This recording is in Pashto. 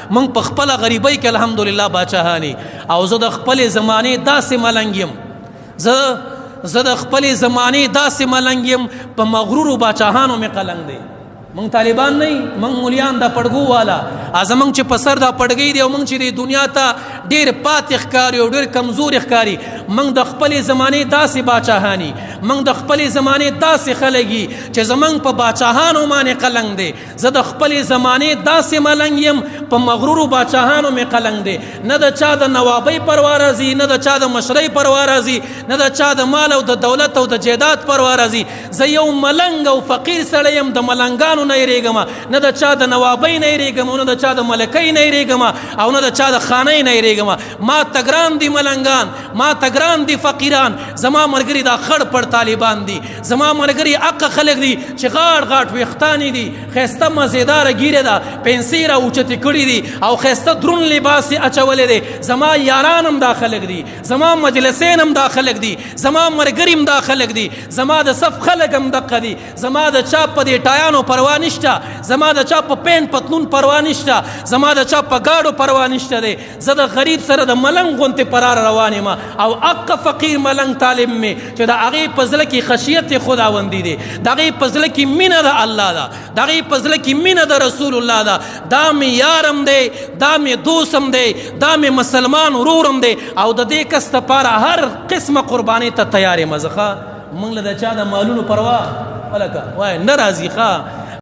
موږ په خپله غریبۍ کې الحمدلله باچاهانی او زه د خپلې زمانې داسې ملنګ یم زه د خپلې زمانې داسې ملنګ یم په مغرورو باچاهانو مې قلنګ دی مونږ طالبان نه مونږ مولیان دا پړګو والا ازمنګ چې په سر دا پړګي دی او مونږ چې د دنیا ته ډېر پاتې ښکاري او ډېر کمزور ښکاري مونږ د خپلې زمانې داسې باچاهانی مونږ د خپلې زمانې داسې خلګي چې زمونږ په باچاهانو باندې قلنګ دی زه د خپلې زمانې داسې ملنګ یم په مغرورو باچاهانو مې قلنګ دی نه د چا د نوابۍ پروا راځي نه د چا د مشرۍ پروا راځي نه د چا د مال او د دولت او د جیدات پروا راځي زه یو ملنګ او فقیر سړی یم د ملنګانو نه یریږم نه د چا د نوابۍ نه یریږم نه د چا د ملکۍ نه یریږم او نه د چا د خانۍ نه یریږم ما تګران دي ملنګان ما تګران دي فقیران زما ملګري دا خړ پړ طالبان دي زما ملګري اق خلک دي چې غاړ غاټ ویښتانی دي ښایسته مزیداره ګیره ده پنسۍ را اوچتې کړي دي او ښایسته درون لباس یې اچولی دی زما یاران هم دا خلک دي زما مجلسین هم دا خلک دي زما ملګري هم دا خلک دي زما د صف خلک هم دقه دي زما د چا په دې ټایانو پروا نشته زما د چا په پین پتلون پروا نشته زما د چا په گاډو پروا نشته دی زه د غریب سره د ملنګ غونتې پرار روان یم او اق فقیر ملنګ طالب مې چې د هغې په زړه کې خشیت خداوندي دی د هغې په زړه کې مینه د الله ده د هغې په زړه کې مینه د رسول الله ده دا مې یارم دی دا مې دوستم دی دا مې مسلمان ورورم دی او د دې کس دپاره هر قسمه قربانۍ ته تیار یم زه ښه موږ له د چا د مالونو پروا ولکه وای نه راځي ښه